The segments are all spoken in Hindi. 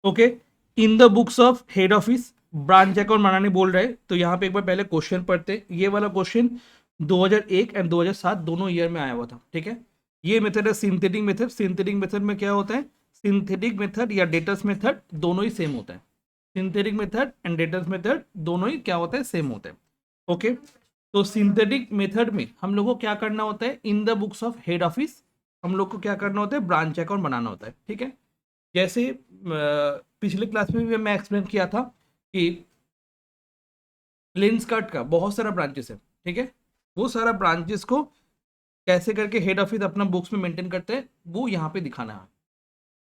Okay, in the books of head office branch account बनाने बोल रहे हैं, तो यहाँ पे एक बार पहले क्वेश्चन पढ़ते हैं। ये वाला क्वेश्चन 2001 एंड 2007 दोनों ईयर में आया हुआ था, ठीक है। ये मेथड है सिंथेटिक मेथड। सिंथेटिक मेथड में क्या होता है, सिंथेटिक मेथड या डेटस मेथड दोनों ही सेम होता है। Synthetic method and debtors method दोनों ही क्या होता है, सेम होता है। ओके, तो सिंथेटिक मेथड में हम लोग को क्या करना होता है, इन the books of head office हम लोग को क्या करना होता है, ब्रांच अकाउंट बनाना होता है, ठीक है। जैसे पिछले क्लास में भी मैं एक्सप्लेन किया था कि लेंस कार्ट का बहुत सारा ब्रांचेस है, ठीक है। वो सारा ब्रांचेस को कैसे करके हेड ऑफिस अपना बुक्स में मेंटेन करते हैं, वो यहाँ पे दिखाना है।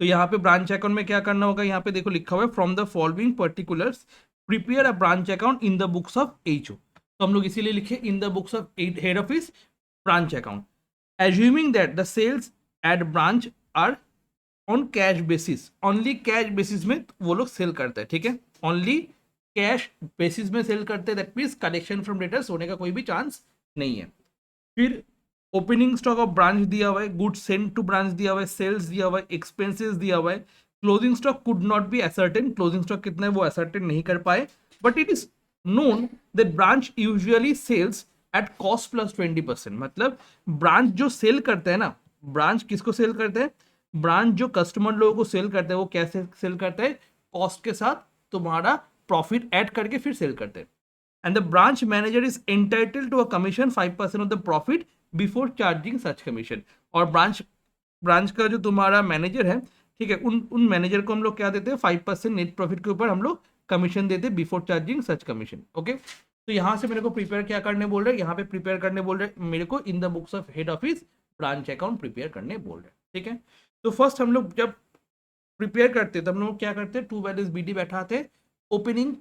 तो यहाँ पे ब्रांच अकाउंट में क्या करना होगा, यहाँ पे देखो लिखा हुआ है from the following particulars prepare a branch account in the books of H O. तो हम लोग इसीलिए लिखे in the books of head office branch account, assuming that the sales at branch are on cash basis. Only cash basis में वो लोग सेल करते हैं, ठीक है। ओनली कैश बेसिस में सेल करते हैं, that means collection from debtors होने का कोई भी चांस नहीं है। फिर ओपनिंग स्टॉक ऑफ ब्रांच दिया हुआ है, गुड्स सेंड टू ब्रांच दिया हुआ है, सेल्स दिया हुआ है, एक्सपेंसेस दिया हुआ है। Closing stock could not be ascertain, closing stock कितना है वो असर्टेन नहीं कर पाए, but it is known that branch usually sells at cost plus 20%। मतलब ब्रांच जो सेल करते हैं ना, ब्रांच किसको सेल करते हैं, ब्रांच जो कस्टमर लोगों को सेल करते हैं वो कैसे सेल करते हैं, कॉस्ट के साथ तुम्हारा प्रॉफिट ऐड करके फिर सेल करते हैं। And the branch manager is entitled to a commission 5% of the profit before charging such commission। और ब्रांच का जो तुम्हारा मैनेजर है, ठीक है, उन मैनेजर को हम लोग क्या देते हैं, 5% नेट प्रॉफिट के ऊपर हम लोग कमीशन देते हैं बिफोर चार्जिंग सच कमीशन। ओके, तो यहाँ से मेरे को प्रिपेयर क्या करने बोल रहे हैं, यहाँ पे प्रिपेयर करने बोल रहे हैं मेरे को इन the books of head office branch account prepare करने बोल रहे हैं, ठीक है। तो फर्स्ट हम लोग जब प्रिपेयर करते तो हम लोग क्या करते, टू बैलेंस बीडी बैठाते, ओपनिंग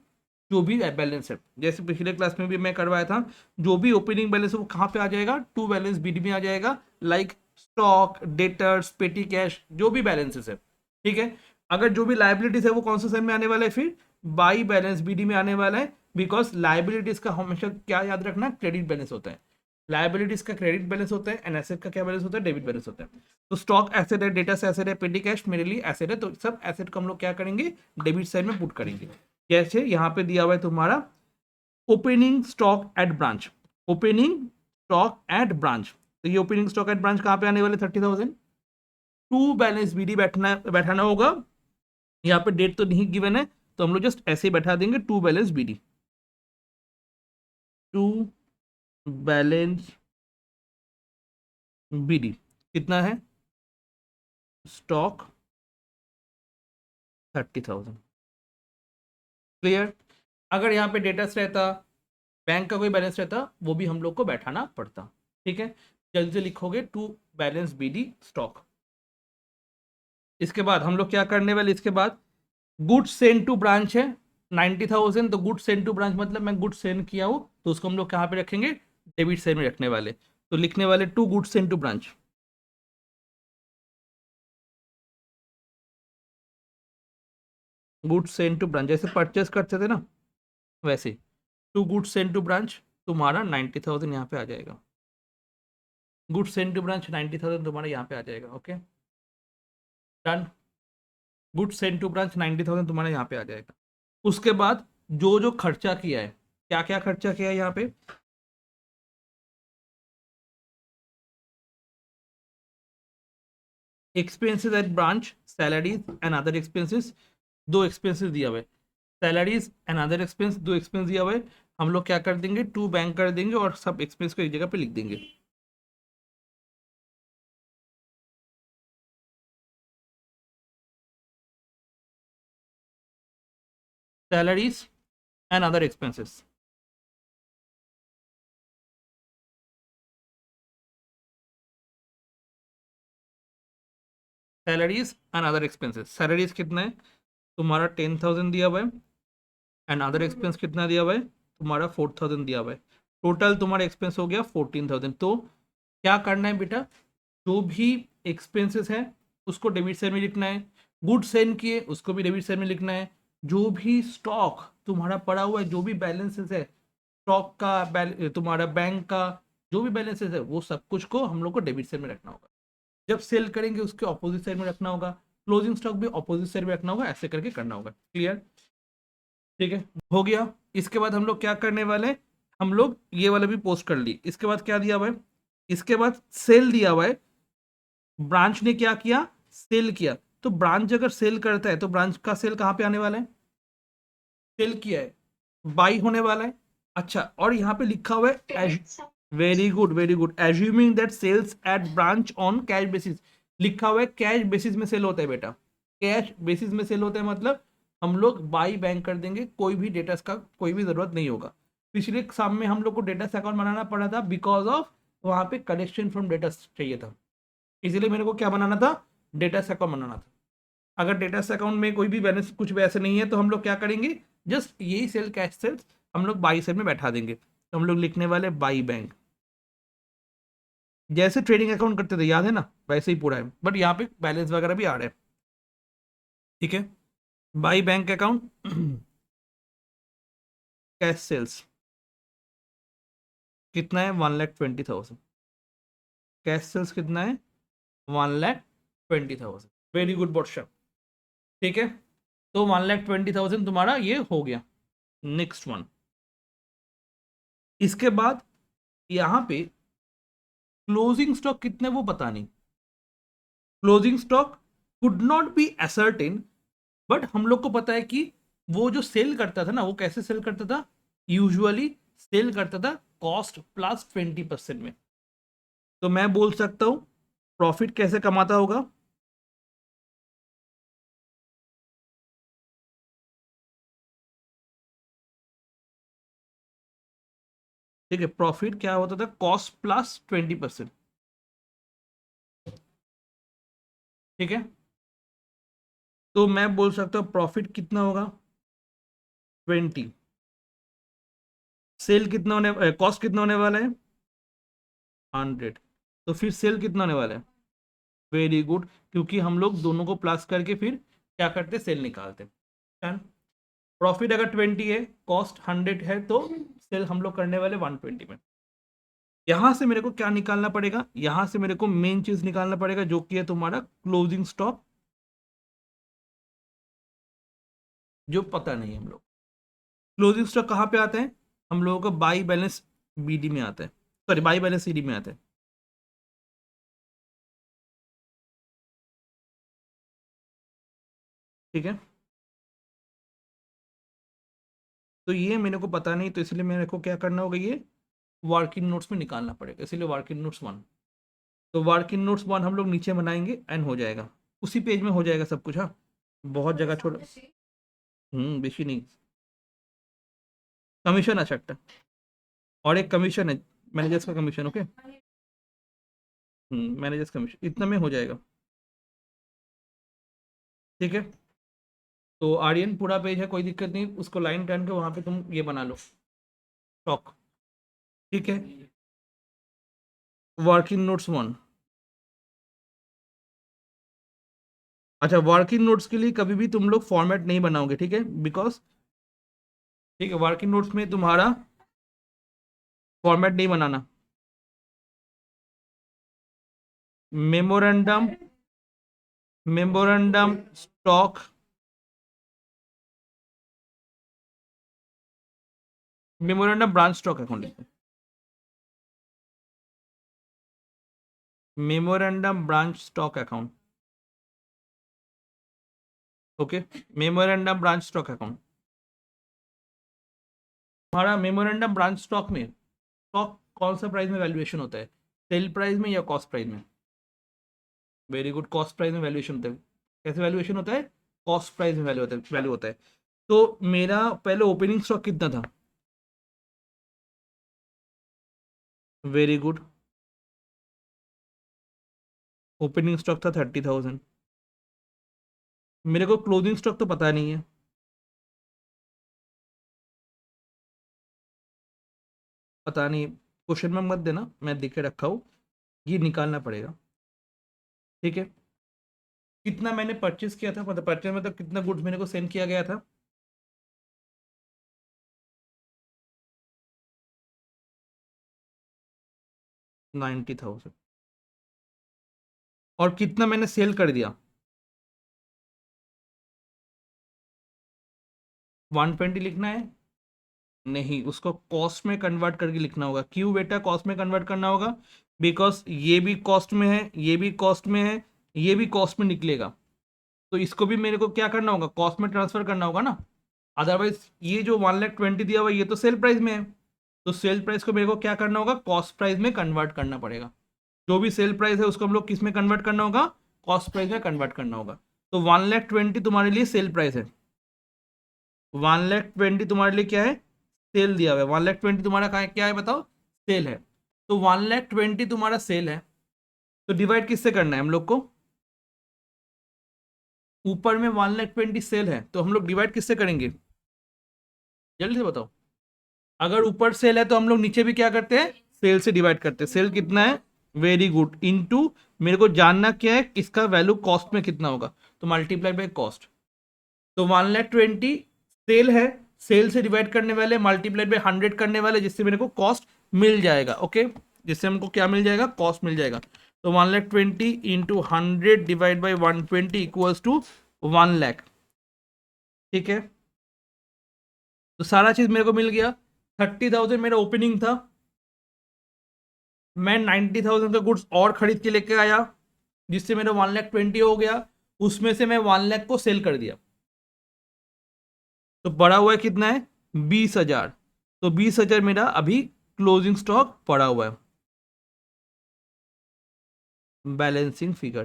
जो भी बैलेंस है, जैसे पिछले क्लास में भी मैं करवाया था, जो भी ओपनिंग बैलेंस है वो कहाँ पे आ जाएगा, टू बैलेंस बीडी में आ जाएगा। लाइक स्टॉक, डेटर्स, पेटी कैश, जो भी बैलेंसेस है, ठीक है। अगर जो भी लाइबिलिटीज है वो कौन से सेल में आने वाला है, फिर बाई बैलेंस बीडी में आने वाला है। बिकॉज लाइबिलिटीज का हमेशा क्या याद रखना, क्रेडिट बैलेंस होता है। लाइबिलिटीज का क्रेडिट बैलेंस होता है एंड एसेट का क्या बैलेंस होता है, डेबिट बैलेंस होता है। तो स्टॉक एसेट है, डेटा एसेट है, पेटी कैश मेरे लिए एसेट है, तो सब एसेट को हम लोग क्या करेंगे, डेबिट साइड में पुट करेंगे। जैसे यहाँ पे दिया हुआ है तुम्हारा opening stock at branch, opening stock at branch, तो ये ओपनिंग स्टॉक एट ब्रांच कहाँ पे आने वाले, 30,000। टू बैलेंस बीडी बैठाना होगा, यहाँ पे डेट तो नहीं गिवन है, तो हम लोग जस्ट ऐसे ही बैठा देंगे to balance BD, to balance BD कितना है, स्टॉक 30,000। क्लियर। अगर यहाँ पे डेटास रहता, बैंक का कोई बैलेंस रहता, वो भी हम लोग को बैठाना पड़ता, ठीक है। जल्दी से लिखोगे टू बैलेंस बीडी स्टॉक। इसके बाद हम लोग क्या करने वाले, इसके बाद गुड्स सेंड टू ब्रांच है 90,000, तो गुड्स सेंड टू ब्रांच मतलब मैं गुड्स सेंड किया हूँ, तो उसको हम लोग कहाँ पे रखेंगे, डेबिट साइड में रखने वाले। तो लिखने वाले to goods send to branch, goods send to branch, जैसे परचेस करते थे ना वैसे, to goods send to branch तुम्हारा 90,000 यहाँ पे आ जाएगा। गुड्स सेंड टू ब्रांच 90,000 तुम्हारा यहाँ पे आ जाएगा। Okay, done. Goods send to branch 90,000 तुम्हारा यहाँ पे आ जाएगा। उसके बाद जो जो खर्चा किया है, क्या क्या खर्चा किया है यहाँ पे, expenses at branch, salaries and other expenses, दो एक्सपेंसेस दिया हुआ है, सैलरीज एंड अदर एक्सपेंस, दो एक्सपेंस दिया हुआ है। हम लोग क्या कर देंगे, टू बैंक कर देंगे और सब एक्सपेंस को एक जगह पे लिख देंगे। Salaries and other expenses, salaries and other expenses, salaries कितना है तुम्हारा 10,000 दिया हुआ है, एंड अदर एक्सपेंस कितना दिया हुआ है तुम्हारा 4,000 दिया हुआ है। टोटल तुम्हारा एक्सपेंस हो गया 14,000। तो क्या करना है बेटा, जो भी एक्सपेंसेस है उसको डेबिट साइड में लिखना है, गुड सेंड किए उसको भी डेबिट साइड में लिखना है, जो भी स्टॉक तुम्हारा पड़ा हुआ है, जो भी बैलेंसेस है स्टॉक का, तुम्हारा बैंक का जो भी बैलेंसेस है, वो सब कुछ को हम लोग को डेबिट साइड में रखना होगा। जब सेल करेंगे उसके ऑपोजिट साइड में रखना होगा। क्लोजिंग स्टॉक भी ऑपोजिट साइड में रखना होगा, ऐसे करके करना होगा। क्लियर? ठीक है, हो गया। इसके बाद हम लोग क्या करने वाले हैं, हम लोग ये वाला भी पोस्ट कर ली। इसके बाद क्या दिया हुआ है, इसके बाद सेल दिया हुआ है। ब्रांच ने क्या किया, सेल किया। तो ब्रांच अगर सेल करता है तो ब्रांच का सेल कहाँ पे आने वाला है, सेल किया है, बाई होने वाला है। अच्छा, और यहाँ पे लिखा हुआ है, very good very good, assuming that sales at branch on cash basis. लिखा हुआ है कैश बेसिस में सेल होता है बेटा, कैश बेसिस में सेल होता है, मतलब हम लोग बाई बैंक कर देंगे, कोई भी डेटा का कोई भी जरूरत नहीं होगा। पिछले एग्जाम में हम लोग को डेटा अकाउंट बनाना पड़ा था, बिकॉज ऑफ वहां पे कलेक्शन फ्रॉम डेटा चाहिए था, इसलिए मेरे को क्या बनाना था, डेटा अकाउंट बनाना था। अगर डेटा अकाउंट में कोई भी बैलेंस कुछ भी ऐसे नहीं है तो हम लोग क्या करेंगे, जस्ट यही सेल कैश सेल्स हम लोग बाई सेल में बैठा देंगे। तो हम लोग लिखने वाले बाई बैंक, जैसे ट्रेडिंग अकाउंट करते थे, याद है ना, वैसे ही पूरा है, बट यहाँ पे बैलेंस वगैरह भी आ रहा है। ठीक है, by bank account cash sales कितना है, 1,20,000। कैश सेल्स कितना है, 1,20,000। वेरी गुड बॉटशॉप। ठीक है, तो 1,20,000 तुम्हारा ये हो गया। नेक्स्ट वन, इसके बाद यहाँ पे क्लोजिंग स्टॉक कितने वो पता नहीं, closing stock could not be ascertain, but हम लोग को पता है कि वो जो सेल करता था ना, वो कैसे सेल करता था, यूजुअली सेल करता था कॉस्ट प्लस 20% में। तो मैं बोल सकता हूं प्रॉफिट कैसे कमाता होगा, ठीक है, प्रॉफिट क्या होता था, कॉस्ट प्लस 20%। ठीक है, तो मैं बोल सकता हूं प्रॉफिट कितना होगा, 20। सेल कितना होने, कॉस्ट कितना होने वाला है, 100। तो फिर सेल कितना होने वाला है, वेरी गुड, क्योंकि हम लोग दोनों को प्लस करके फिर क्या करते, सेल निकालते। प्रॉफिट अगर 20 है, कॉस्ट 100 है, तो सेल हम लोग करने वाले 120 में। यहां से मेरे को क्या निकालना पड़ेगा, यहां से मेरे को मेन चीज निकालना पड़ेगा जो कि है तुम्हारा क्लोजिंग स्टॉक, जो पता नहीं है हम लोग। क्लोजिंग स्टॉक कहाँ पे आते हैं, हम लोगों को बाई बैलेंस बीडी में आता है, सॉरी बाई बैलेंस सीडी में आता है। ठीक है, तो ये मेरे को पता नहीं, तो इसलिए मेरे को क्या करना होगा, ये वर्किंग नोट्स में निकालना पड़ेगा, इसलिए वर्किंग नोट्स 1। तो वर्किंग नोट्स 1 हम लोग नीचे बनाएंगे एंड हो जाएगा, उसी पेज में हो जाएगा सब कुछ। हाँ, बहुत जगह छोड़, बेशी नहीं, कमीशन आ सकता, और एक कमीशन है, मैनेजर्स का कमीशन। ओके, मैनेजर्स कमीशन इतना में हो जाएगा। ठीक है, तो आर्यन पूरा पेज है, कोई दिक्कत नहीं, उसको लाइन टर्न के वहां पे तुम ये बना लो, स्टॉक। ठीक है, वर्किंग नोट्स 1। अच्छा, वर्किंग नोट्स के लिए कभी भी तुम लोग फॉर्मेट नहीं बनाओगे, ठीक है, बिकॉज, ठीक है, वर्किंग नोट्स में तुम्हारा फॉर्मेट नहीं बनाना। Memorandum, memorandum stock, memorandum branch stock account लिखते हैं, memorandum branch stock account. Okay, memorandum branch stock account, हमारा मेमोरेंडम ब्रांच स्टॉक में स्टॉक कौन सा प्राइस में वैल्यूएशन होता है, सेल प्राइस में या कॉस्ट प्राइस में, वेरी गुड, कॉस्ट प्राइस में वैल्यूएशन होता है। कैसे वैल्यूएशन होता है, कॉस्ट प्राइस में वैल्यू होता है। तो मेरा पहले ओपनिंग स्टॉक कितना था, वेरी गुड, ओपनिंग स्टॉक था 30,000। मेरे को क्लोजिंग स्टॉक तो पता नहीं है, पता नहीं, क्वेश्चन में मत देना, मैं देख के रखा हूँ, ये निकालना पड़ेगा। ठीक है, कितना मैंने परचेस किया था, मतलब परचेस मतलब कितना गुड्स मेरे को सेंड किया गया था, 90,000। और कितना मैंने सेल कर दिया, 120 लिखना है नहीं, उसको कॉस्ट में कन्वर्ट करके लिखना होगा। क्यों बेटा कॉस्ट में कन्वर्ट करना होगा? बिकॉज ये भी कॉस्ट में है, ये भी कॉस्ट में है, ये भी कॉस्ट में निकलेगा, तो इसको भी मेरे को क्या करना होगा, कॉस्ट में ट्रांसफर करना होगा ना। अदरवाइज ये जो 1,20,000 दिया हुआ है, ये तो सेल प्राइस में है, तो सेल प्राइस को मेरे को क्या करना होगा, कॉस्ट प्राइस में कन्वर्ट करना पड़ेगा। जो भी सेल प्राइस है उसको हम लोग किस में कन्वर्ट करना होगा, कॉस्ट प्राइस में कन्वर्ट करना होगा। तो 1,20,000 तुम्हारे लिए सेल प्राइस है, 1,20,000 तुम्हारे लिए क्या है, सेल दिया हुआ है। 1,20,000 तुम्हारा क्या है बताओ, सेल है। तो 1,20,000 तुम्हारा सेल है, तो डिवाइड किससे करना है हम लोग को, ऊपर में 1,20,000 सेल है, तो हम लोग डिवाइड किससे करेंगे, जल्दी से बताओ। अगर ऊपर सेल है तो हम लोग नीचे भी क्या करते हैं, सेल से डिवाइड करते हैं। सेल कितना है, वेरी गुड, इनटू मेरे को जानना क्या है, इसका वैल्यू कॉस्ट में कितना होगा, तो मल्टीप्लाई बाय कॉस्ट। तो 1,20,000 सेल है, सेल से डिवाइड करने वाले, मल्टीप्लाई बाय 100 करने वाले, जिससे मेरे को कॉस्ट मिल जाएगा। ओके, जिससे हमको क्या मिल जाएगा, कॉस्ट मिल जाएगा। तो 1,20,000 into 100 divide by 120 equals to 1,00,000। ठीक है, तो सारा चीज मेरे को मिल गया। 30,000 मेरा ओपनिंग था, मैं 90,000 का गुड्स और खरीद के लेके आया, जिससे मेरा 1,20,000 हो गया। उसमें से मैं 1,00,000 को सेल कर दिया, तो पड़ा हुआ है कितना है, 20,000। तो 20,000 मेरा अभी क्लोजिंग स्टॉक पड़ा हुआ है, बैलेंसिंग फिगर।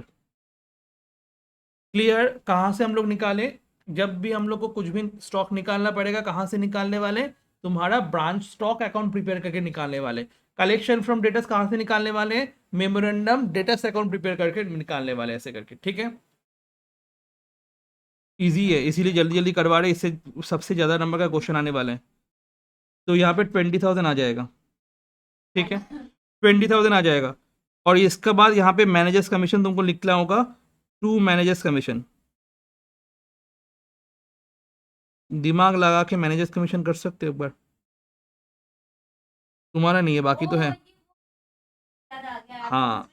क्लियर? कहाँ से हम लोग निकाले, जब भी हम लोग को कुछ भी स्टॉक निकालना पड़ेगा, कहाँ से निकालने वाले, तुम्हारा ब्रांच स्टॉक अकाउंट प्रिपेयर करके निकालने वाले। कलेक्शन फ्रॉम डेटर्स कहाँ से निकालने वाले हैं, मेमोरेंडम डेटर्स अकाउंट प्रिपेयर करके निकालने वाले, ऐसे करके। ठीक है, इजी है, इसीलिए जल्दी जल्दी करवा रहे, इससे सबसे ज्यादा नंबर का क्वेश्चन आने वाला है। तो यहाँ पे 20,000 आ जाएगा, ठीक है, 20,000 आ जाएगा। और इसके बाद यहाँ पे मैनेजर्स कमीशन तुमको लिखना होगा, टू मैनेजर्स कमीशन। दिमाग लगा के मैनेजर्स कमीशन कर सकते हो एक बार, तुम्हारा नहीं है, बाकी तो है। हाँ,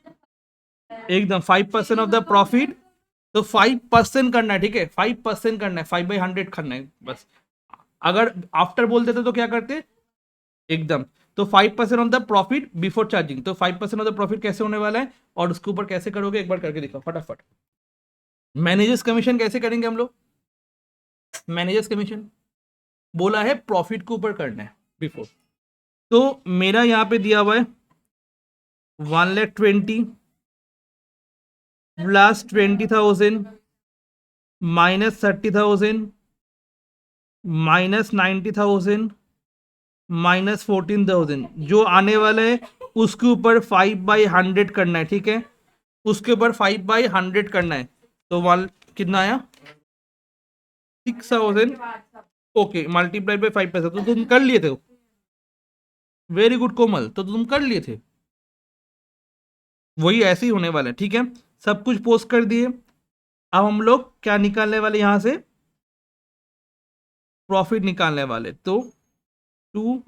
एकदम 5% ऑफ द प्रॉफिट, तो 5% करना है, ठीक है, 5% करना है, 5/100 करना है बस। अगर आफ्टर बोल देते तो क्या करते, एकदम। तो 5% of the profit before charging, तो 5% ऑफ द प्रॉफिट कैसे होने वाला है, और उसके ऊपर कैसे करोगे, एक बार करके दिखाओ फटाफट। मैनेजर्स कमीशन कैसे करेंगे हम लोग, मैनेजर्स कमीशन बोला है प्रॉफिट के ऊपर करना है, बिफोर। तो मेरा यहाँ पे दिया हुआ है 1,20,000 प्लस 20,000 माइनस 30,000 माइनस 90,000 माइनस 14,000, जो आने वाला है उसके ऊपर 5/100 करना है, ठीक है, उसके ऊपर 5/100 करना है। तो वन कितना आया, 6,000। ओके, मल्टीप्लाइड बाई 5%, तो तुम कर लिए थे, वेरी गुड कोमल, तो तुम कर लिए थे, वही ऐसे ही होने वाला है। ठीक है, सब कुछ पोस्ट कर दिए। अब हम लोग क्या निकालने वाले, यहां से प्रॉफिट निकालने वाले। तो टू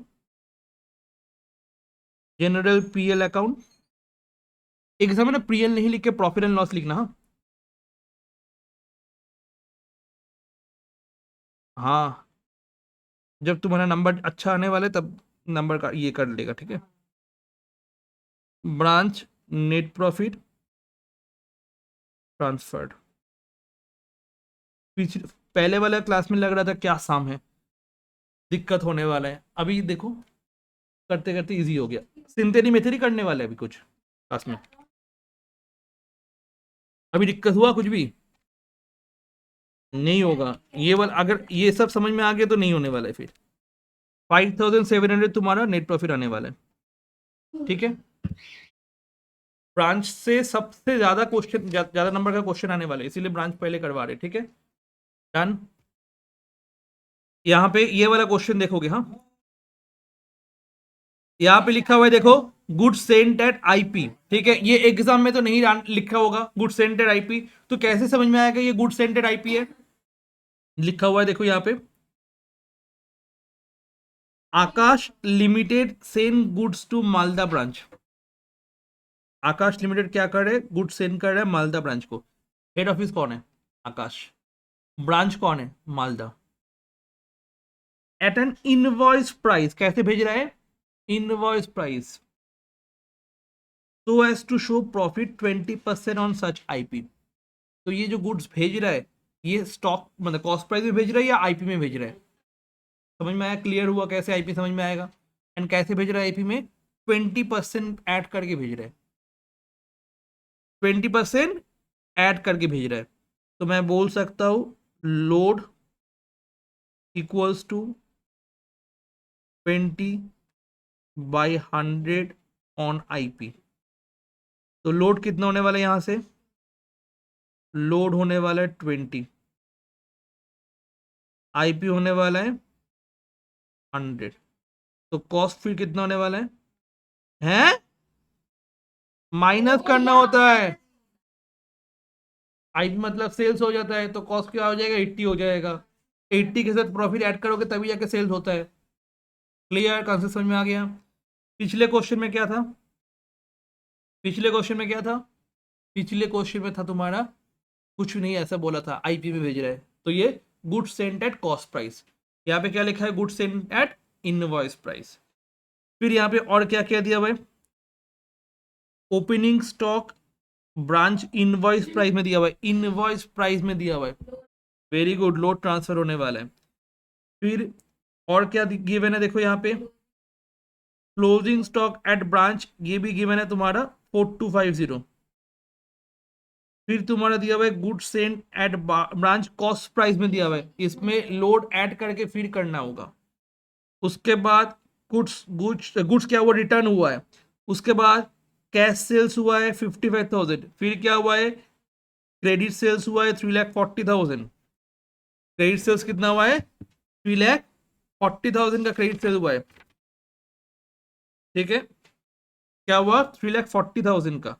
जनरल पीएल अकाउंट, एक समय ना पीएल नहीं लिख के प्रॉफिट एंड लॉस लिखना। हाँ हाँ, जब तुम्हारा नंबर अच्छा आने वाले तब नंबर का ये कर लेगा, ठीक है। ब्रांच नेट प्रॉफिट ट्रांसफर्ड, पहले वाला क्लास में लग रहा था क्या साम है, दिक्कत होने वाला है, अभी देखो करते करते इजी हो गया। सिंथेटिक मेथड ही करने वाले अभी कुछ क्लास में, अभी दिक्कत हुआ कुछ भी नहीं होगा। ये वाला अगर ये सब समझ में आ गया तो नहीं होने वाला है फिर। 5,700 तुम्हारा नेट प्रॉफिट आने वाला है, ठीक है। ब्रांच से सबसे ज्यादा क्वेश्चन, ज्यादा नंबर का क्वेश्चन आने वाला है, इसीलिए ब्रांच पहले करवा रहे, ठीक है। डन। यहाँ पे ये वाला क्वेश्चन देखोगे, हाँ यहाँ पे लिखा हुआ है देखो, गुड सेंट एट आईपी, ठीक है। ये एग्जाम में तो नहीं लिखा होगा गुड सेंट एट आईपी, तो कैसे समझ में आएगा ये गुड सेंट एट आईपी है, लिखा हुआ है देखो यहाँ पे, Akash limited send goods to Malda branch. Akash limited क्या कर रहे हैं, गुड सेंड कर रहा है मालदा ब्रांच को। हेड ऑफिस कौन है, आकाश, ब्रांच कौन है, Malda. At an invoice price, कैसे भेज रहा है, invoice price, so as to show profit 20% on such IP. तो ये जो गुड्स भेज रहा है ये स्टॉक मतलब कॉस्ट प्राइस में भेज रहा है या आईपी में भेज रहा है, समझ में आया, क्लियर हुआ कैसे आईपी समझ में आएगा। एंड कैसे भेज रहा है आईपी में, 20% ऐड करके भेज रहा है, 20% ऐड करके भेज रहा है। तो मैं बोल सकता हूं load equals to 20/100 on IP. तो लोड कितना होने वाला है यहां से, लोड होने वाला है 20, आईपी होने वाला है 100। तो कॉस्ट फिर कितना होने वाला है माइनस करना होता है, आईपी मतलब सेल्स हो जाता है, तो कॉस्ट क्या हो जाएगा, 80 हो जाएगा, 80 के साथ प्रॉफिट ऐड करोगे तभी जाके सेल्स होता है। क्लियर, कॉन्सेप्ट समझ में आ गया। पिछले क्वेश्चन में क्या था, पिछले क्वेश्चन में क्या था, पिछले क्वेश्चन में था तुम्हारा कुछ नहीं, ऐसा बोला था आईपी में भेज रहा है, तो ये good sent at cost price, यहाँ पे क्या लिखा है, good sent at invoice price. फिर यहाँ पे और क्या क्या दिया भाई, opening stock branch invoice price में दिया हुआ है, इनवॉइस प्राइस में दिया हुआ है, वेरी गुड, लोड ट्रांसफर होने वाला है। फिर और क्या गिवन है, देखो यहाँ पे क्लोजिंग स्टॉक एट ब्रांच, ये भी गिवन है तुम्हारा 4250। फिर तुम्हारा दिया हुआ है good sent at branch cost price में दिया हुआ है, इसमें लोड ऐड करके फिर करना होगा। उसके बाद गुड्स गुड्स गुड्स क्या हुआ, रिटर्न हुआ है। उसके बाद कैश सेल्स हुआ है 55,000, फिर क्या हुआ है, क्रेडिट सेल्स हुआ है 3,40,000। क्रेडिट सेल्स कितना हुआ है, 3,40,000 का क्रेडिट सेल हुआ है, ठीक है। क्या हुआ, 3,40,000 का।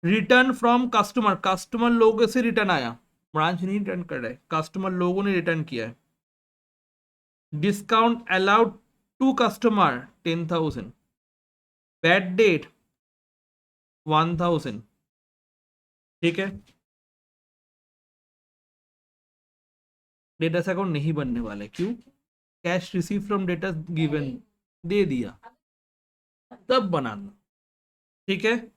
रिटर्न फ्रॉम कस्टमर, कस्टमर लोगों से रिटर्न आया, ब्रांच नहीं रिटर्न कर रहा है, कस्टमर लोगों ने रिटर्न किया है। Discount allowed to customer 10,000, bad debt 1,000, ठीक है। डेटा से अकाउंट नहीं बनने वाला है, क्यों, cash receive from debtor given दे दिया, तब बनाना, ठीक है।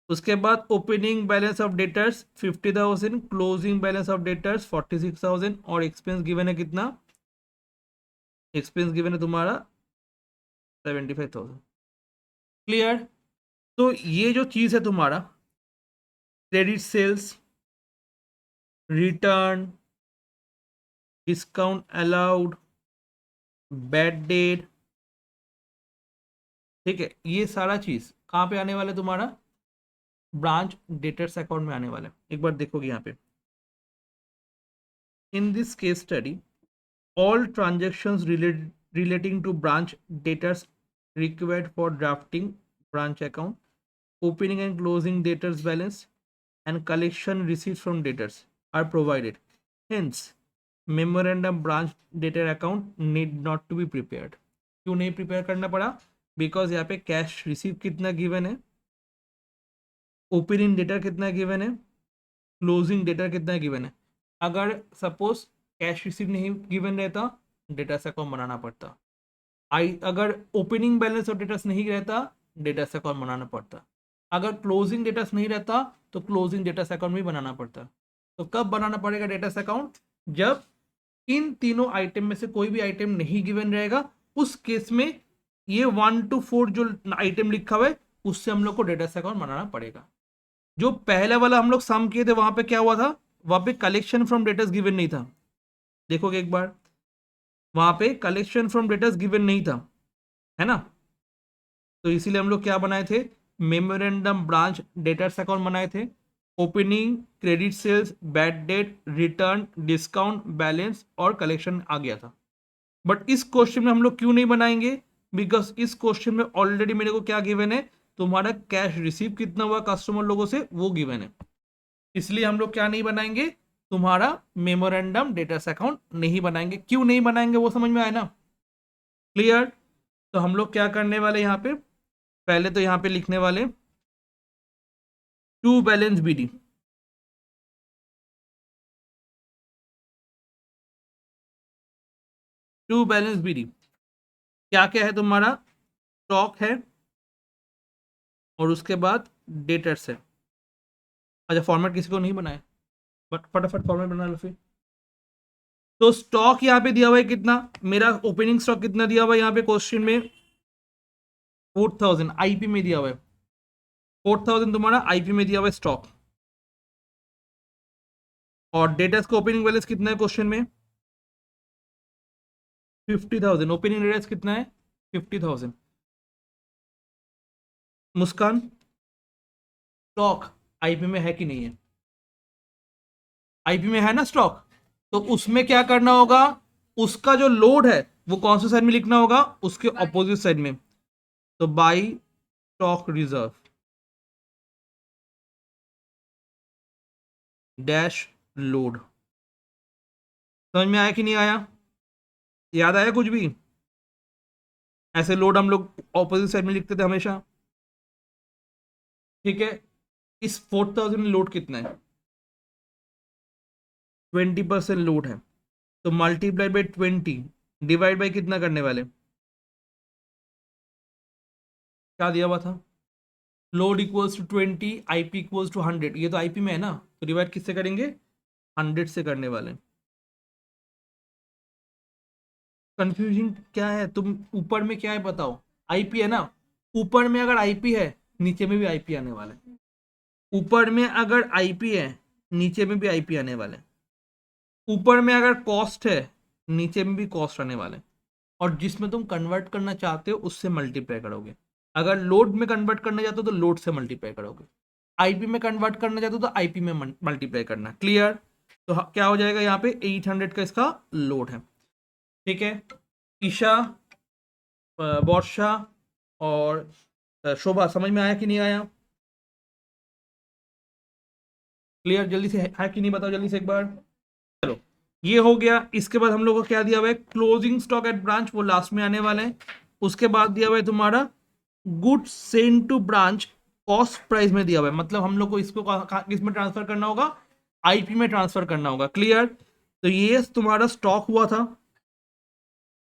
उसके बाद opening balance of debtors 50,000, closing balance of debtors 46,000, और एक्सपेंस गिवन है कितना, एक्सपेंस गिवन है तुम्हारा 75,000। क्लियर। तो ये जो चीज है तुम्हारा credit sales, return, discount allowed, bad debt, ठीक है, ये सारा चीज कहाँ पे आने वाला है तुम्हारा, ब्रांच डेटर्स अकाउंट में आने वाला है। एक बार देखोगे यहाँ पे, in this case study all transactions relating to branch debtors required for drafting branch account, opening and closing debtors balance, and collection receipts from debtors are provided. Hence, memorandum branch debtor account need not to be prepared. क्यों नहीं प्रिपेयर करना पड़ा, बिकॉज यहाँ पे कैश रिसीव कितना गिवन है, ओपनिंग डेटर कितना गिवन है, क्लोजिंग डेटर कितना गिवन है। अगर सपोज कैश रिसीव नहीं गिवन रहता, डेटा से अकाउंट बनाना पड़ता। अगर ओपनिंग बैलेंस और डेटास नहीं रहता, डेटा से अकाउंट बनाना पड़ता। अगर क्लोजिंग डेटास नहीं रहता तो क्लोजिंग डेटा से अकाउंट भी बनाना पड़ता। तो कब बनाना पड़ेगा डेटा से अकाउंट, जब इन तीनों आइटम में से कोई भी आइटम नहीं गिवन रहेगा, उस केस में ये 1 to 4 जो आइटम लिखा हुआ है उससे हम लोग को डेटा से अकाउंट बनाना पड़ेगा। जो पहले वाला हम लोग सम किए थे वहां पे क्या हुआ था, वहां पे कलेक्शन फ्रॉम डेटर्स गिवन नहीं था, देखोगे एक बार, वहां पे कलेक्शन फ्रॉम डेटर्स गिवन नहीं था, है ना। तो इसीलिए हम लोग क्या बनाए थे, मेमोरेंडम ब्रांच डेटर्स अकाउंट बनाए थे, opening, credit sales, bad debt, return, discount, balance और कलेक्शन आ गया था। बट इस क्वेश्चन में हम लोग क्यों नहीं बनाएंगे, बिकॉज इस क्वेश्चन में ऑलरेडी मेरे को क्या गिवन है, तुम्हारा कैश रिसीव कितना हुआ कस्टमर लोगों से वो गिवन है, इसलिए हम लोग क्या नहीं बनाएंगे, तुम्हारा मेमोरेंडम डेटर्स अकाउंट नहीं बनाएंगे। क्यों नहीं बनाएंगे वो समझ में आया ना, क्लियर। तो हम लोग क्या करने वाले यहाँ पे, पहले तो यहाँ पे लिखने वाले to balance BD, to balance BD क्या क्या है तुम्हारा, स्टॉक है और उसके बाद डेटर्स है। अच्छा फॉर्मेट किसी को नहीं बनाया, बट फटाफट फॉर्मेट बना लो फिर। तो स्टॉक यहाँ पे दिया हुआ है कितना, मेरा ओपनिंग स्टॉक कितना दिया हुआ है यहाँ पे क्वेश्चन में, 4000 आईपी में दिया हुआ है, 4000 तुम्हारा आईपी में दिया हुआ है स्टॉक। और डेटर्स का ओपनिंग बैलेंस कितना है क्वेश्चन में, 50,000। ओपनिंग डेटर्स कितना है, 50,000। मुस्कान स्टॉक आईपी में है कि नहीं है, आईपी में है ना स्टॉक, तो उसमें क्या करना होगा, उसका जो लोड है वो कौन से साइड में लिखना होगा, उसके ऑपोजिट साइड में। तो by stock reserve dash load. समझ में आया कि नहीं आया, याद आया कुछ भी, ऐसे लोड हम लोग ऑपोजिट साइड में लिखते थे हमेशा, ठीक है। इस 4000 में लोड कितना है, 20% लोड है, तो मल्टीप्लाई बाई 20 डिवाइड बाई कितना करने वाले, क्या दिया हुआ था, load equals to 20, IP equals to 100, ये तो आईपी में है ना, तो डिवाइड किससे करेंगे, 100 से करने वाले। कंफ्यूजन क्या है, तुम ऊपर में क्या है बताओ, आईपी है ना, ऊपर में अगर आईपी है नीचे में भी आईपी आने वाला है, ऊपर में अगर आईपी है नीचे में भी आईपी आने वाले, ऊपर में अगर कॉस्ट है नीचे में भी कॉस्ट आने वाले, और जिसमें तुम कन्वर्ट करना चाहते हो उससे मल्टीप्लाई करोगे। अगर लोड में कन्वर्ट करना चाहते हो तो लोड से मल्टीप्लाई करोगे, आईपी में कन्वर्ट करना चाहते हो तो आईपी में मल्टीप्लाई करना। क्लियर, तो क्या हो जाएगा यहाँ पे 800 का इसका लोड है, ठीक है। ईशा, वर्षा और शोभा समझ में आया कि नहीं आया, क्लियर, जल्दी से है कि नहीं बताओ जल्दी से एक बार। चलो ये हो गया, इसके बाद हम लोग को क्या दिया हुआ है, क्लोजिंग स्टॉक एट ब्रांच, वो लास्ट में आने वाले हैं। उसके बाद दिया हुआ है तुम्हारा goods send to branch, cost price में दिया हुआ है, मतलब हम लोग को इसको किस में ट्रांसफर करना होगा, आईपी में ट्रांसफर करना होगा। क्लियर, तो ये तुम्हारा स्टॉक हुआ था,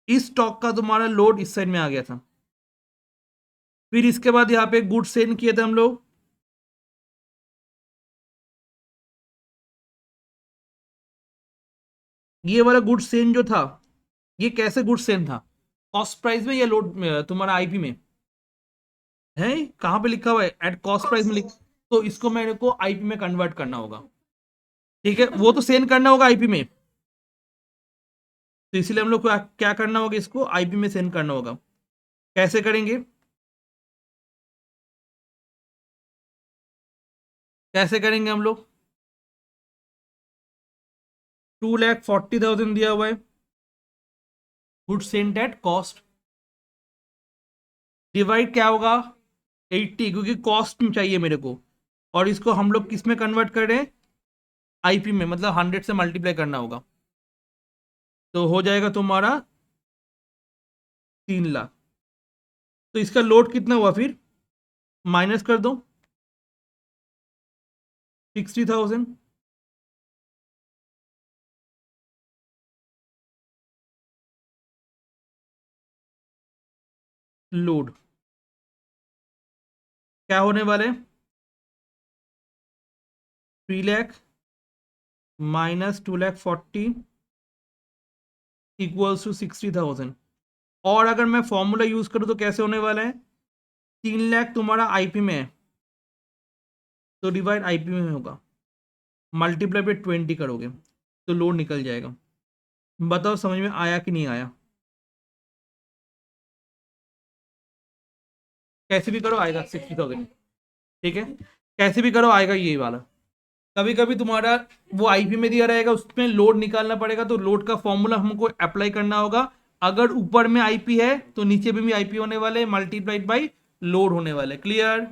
इस स्टॉक का तुम्हारा लोड इस साइड में आ गया था, फिर इसके बाद यहाँ पे गुड्स सेंड किए थे हम लोग, ये वाला गुड्स सेंड जो था, ये कैसे गुड्स सेंड था, कॉस्ट प्राइस में या लोड तुम्हारा आईपी में है, कहां पे लिखा हुआ है, एट कॉस्ट प्राइस में लिख, तो इसको मेरे को आईपी में कन्वर्ट करना होगा, ठीक है, वो तो सेंड करना होगा आईपी में, तो इसीलिए हम लोग को क्या करना होगा, इसको आईपी में सेंड करना होगा। कैसे करेंगे, कैसे करेंगे हम लोग, 2,40,000 दिया हुआ है, good sent at cost, divide क्या होगा 80, क्योंकि कॉस्ट में चाहिए मेरे को, और इसको हम लोग किस में कन्वर्ट कर रहे हैं, आईपी में, मतलब 100 से मल्टीप्लाई करना होगा, तो हो जाएगा तुम्हारा 3 लाख। तो इसका लोड कितना हुआ फिर, माइनस कर दो 60,000, लोड क्या होने वाले, 3 लाख माइनस 2,40,000 इक्वल्स टू 60,000। और अगर मैं फॉर्मूला यूज करूं तो कैसे होने वाला है, 3 लाख तुम्हारा आईपी में है, तो डिवाइड आईपी में होगा, मल्टीप्लाई पे 20 करोगे तो लोड निकल जाएगा। बताओ समझ में आया कि नहीं आया, कैसे भी करो आएगा 60,000, ठीक है, कैसे भी करो आएगा ये वाला। कभी कभी तुम्हारा वो आईपी में दिया रहेगा, उसमें लोड निकालना पड़ेगा, तो लोड का फॉर्मूला हमको अप्लाई करना होगा, अगर ऊपर में आईपी है तो नीचे में भी आईपी होने वाले, मल्टीप्लाइड बाई लोड होने वाले। क्लियर,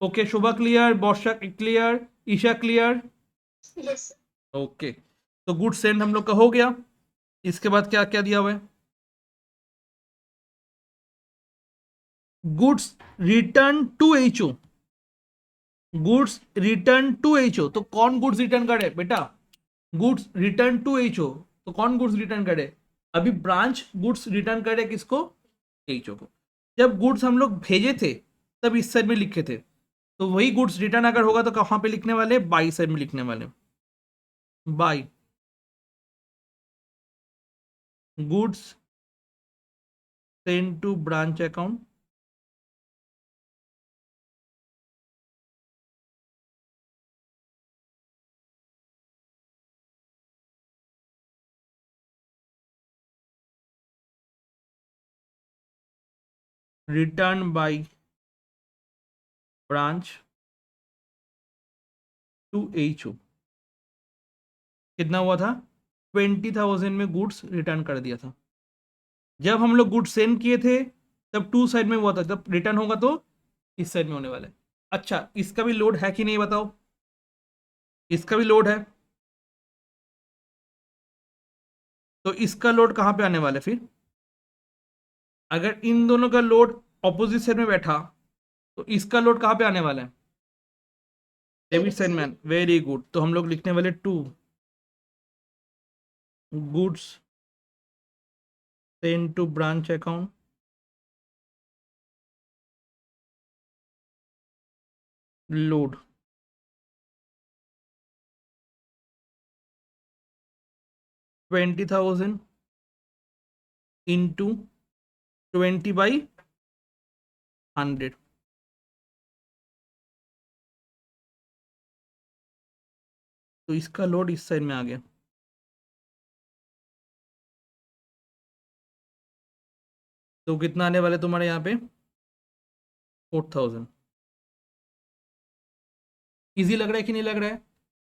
ओके, शुभा क्लियर, बौशा clear, Isha clear, yes. Okay. तो गुड सेंड हम लोग का हो गया, इसके बाद क्या क्या दिया हुआ है, goods return to HO, goods return to HO, तो कौन गुड्स रिटर्न करे बेटा, गुड्स रिटर्न टू एचओ, तो कौन गुड्स रिटर्न करे? अभी ब्रांच गुड्स रिटर्न करे किसको? एचओ को। जब गुड्स हम लोग भेजे थे तब इस साइड में लिखे थे, तो वही गुड्स रिटर्न अगर होगा तो कहाँ पे लिखने वाले? बाई साइड में लिखने वाले। By goods send to branch account return by branch to HO. कितना हुआ था? 20,000 में गुड्स रिटर्न कर दिया था। जब हम लोग गुड्स सेंड किए थे तब टू साइड में हुआ था, जब रिटर्न होगा तो इस साइड में होने वाला है। अच्छा, इसका भी लोड है कि नहीं बताओ? इसका भी लोड है, तो इसका लोड कहाँ पे आने वाला है फिर? अगर इन दोनों का लोड ऑपोजिट साइड में बैठा तो इसका लोड कहाँ पे आने वाला है? डेबिट साइड में। वेरी गुड, तो हम लोग लिखने वाले to goods send to branch account load 20,000 into 20/100। तो इसका लोड इस साइड में आ गया। तो कितना आने वाला है तुम्हारे यहाँ पे? 4,000। इजी लग रहा है कि नहीं लग रहा है?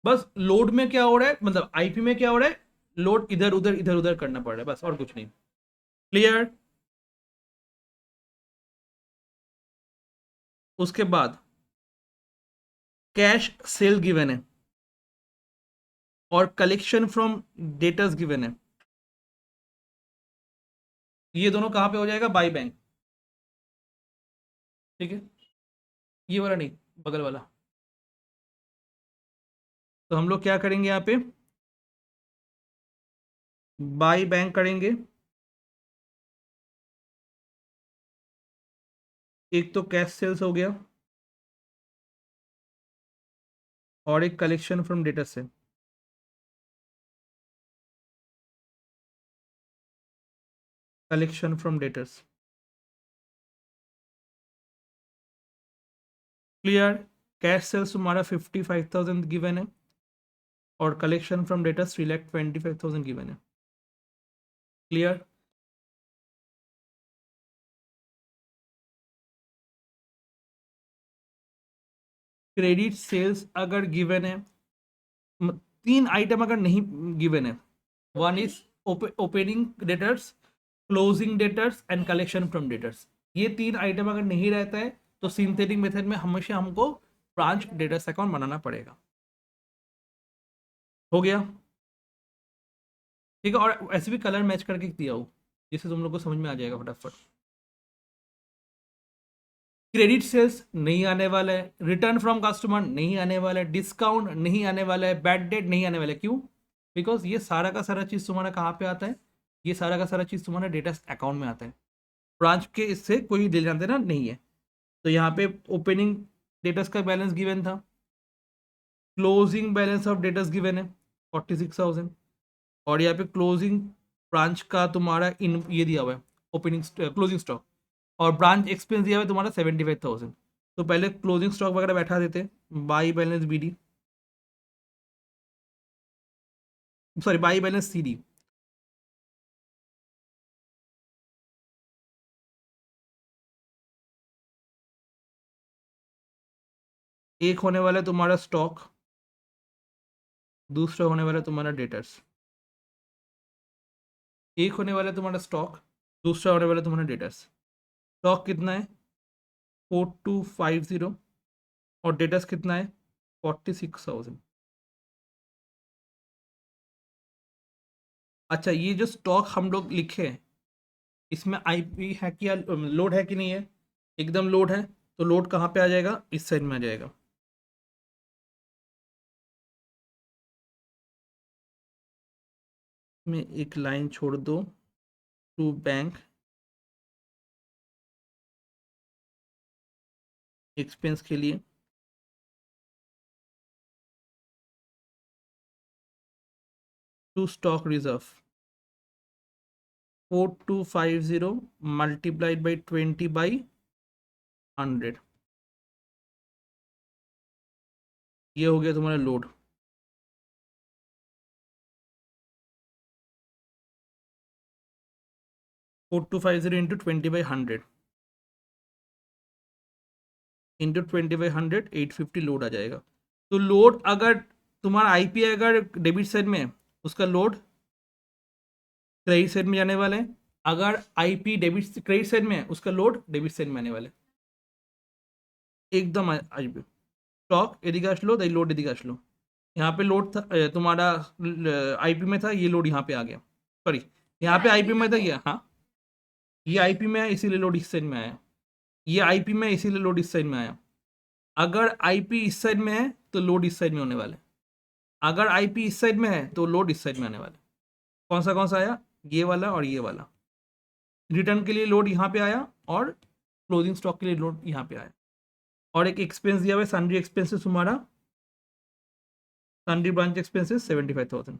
बस लोड में क्या हो रहा है, मतलब आईपी में क्या हो रहा है, लोड इधर उधर करना पड़ रहा है, बस और कुछ नहीं। क्लियर? उसके बाद कैश सेल गिवन है और कलेक्शन फ्रॉम डेटर्स गिवन है। ये दोनों कहां पे हो जाएगा? By bank. ठीक है, ये वाला नहीं, बगल वाला। तो हम लोग क्या करेंगे यहाँ पे? बाई बैंक करेंगे। एक तो कैश सेल्स हो गया और एक कलेक्शन फ्रॉम डेटर से। Collection from debtors. Clear? Cash sales तुम्हारा 55,000 गिवन है और कलेक्शन फ्रॉम डेटर्स 3,25,000 गिवन है। क्लियर? क्रेडिट सेल्स अगर गिवन है, तीन आइटम अगर नहीं गिवन है, one is opening debtors, closing debtors and collection from debtors. ये तीन आइटम अगर नहीं रहता है तो सिंथेटिक मेथड में हमेशा हमको ब्रांच डेटर्स अकाउंट बनाना पड़ेगा। हो गया? ठीक है, और ऐसे भी कलर मैच करके दिया हो जिससे तुम लोग को समझ में आ जाएगा फटाफट। क्रेडिट सेल्स नहीं आने वाला है, रिटर्न फ्रॉम कस्टमर नहीं आने वाला है, डिस्काउंट नहीं आने वाला है, बैड डेट नहीं आने वाला है। क्यों? बिकॉज ये सारा का सारा चीज़ तुम्हारा कहाँ पे आता है? ये सारा का सारा चीज़ तुम्हारा डेटा अकाउंट में आता है। ब्रांच के इससे कोई ले जान देना नहीं है। तो यहाँ पे ओपनिंग डेटर्स का बैलेंस गिवन था, closing balance of debtors given है 46,000, और यहाँ पे क्लोजिंग ब्रांच का तुम्हारा इन ये दिया हुआ है ओपनिंग क्लोजिंग स्टॉक, और ब्रांच एक्सपेंस दिया हुआ है तुम्हारा 75,000। तो पहले क्लोजिंग स्टॉक वगैरह बैठा देते, by balance BD, sorry by balance CD. एक होने वाला है तुम्हारा स्टॉक, दूसरा होने वाला है तुम्हारा डेटर्स। एक होने वाला है तुम्हारा स्टॉक, दूसरा होने वाला है तुम्हारा डेटर्स। स्टॉक कितना है? 4250, और डेटर्स कितना है? 46,000। अच्छा, ये जो स्टॉक हम लोग लिखे हैं इसमें आईपी है कि लोड है कि नहीं है? एकदम लोड है। तो लोड कहाँ पे आ जाएगा? इस साइड में आ जाएगा। में एक लाइन छोड़ दो टू बैंक एक्सपेंस के लिए, to stock reserve 4250 multiplied by 20/100, ये हो गया तुम्हारा load. Four two five zero into 20/100 into 20/100 850 load आ जाएगा। तो लोड अगर तुम्हारा आईपी अगर डेबिट साइड में है, उसका लोड क्रेडिट साइड में जाने वाले हैं। अगर आईपी डेबिट क्रेडिट साइड में है, उसका लोड डेबिट साइड में आने वाले एकदम आईपी। स्टॉक एदिকে আসলো তাই लोड एदिকে আসলো। यहाँ पे लोड था तुम्हारा आईपी में था, ये लोड यहाँ पे आ गया, सॉरी यहाँ पे आईपी में था ये, हाँ ये आईपी में है इसीलिए लोड इस साइड में आया, ये आईपी में इसीलिए लोड इस साइड में आया। अगर आईपी इस साइड में है तो लोड इस साइड में होने वाले, अगर आईपी इस साइड में है तो लोड इस साइड में आने वाले। कौन सा आया, ये वाला और ये वाला। रिटर्न के लिए लोड यहाँ पे आया और क्लोजिंग स्टॉक के लिए लोड यहाँ पे आया। और एक एक्सपेंस दिया हुआ है सन्ड्री एक्सपेंसेस तुम्हारा, sundry branch expenses 75,000।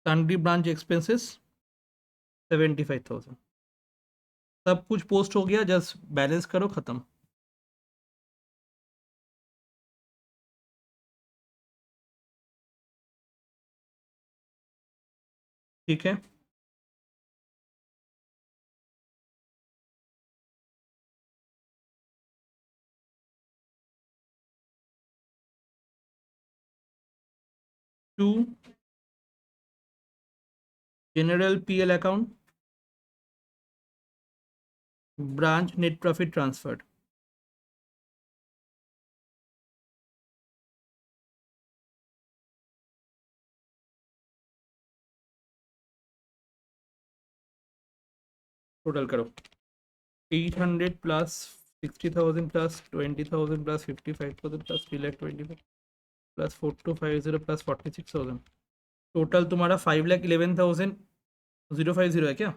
Sundry branch expenses 75,000। सब कुछ पोस्ट हो गया, जस्ट बैलेंस करो, खत्म। ठीक है, to general PL account branch net profit transferred, total करो 800 plus 60,000 plus 20,000 plus 55,000 plus 3,25,000 plus 4250 plus 46,000, total तुम्हारा 5,11,050 है क्या?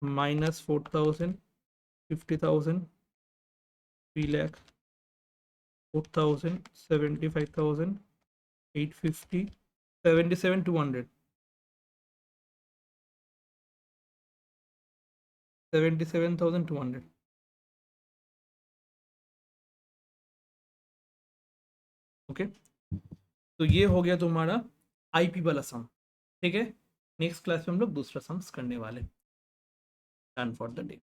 माइनस 4,000 50,000 3,00,000 4,000 75,000 850 77,200 77,200। ओके, तो ये हो गया तुम्हारा आईपी वाला सम। ठीक है, नेक्स्ट क्लास में हम लोग दूसरा सम्स करने वाले। Done for the day.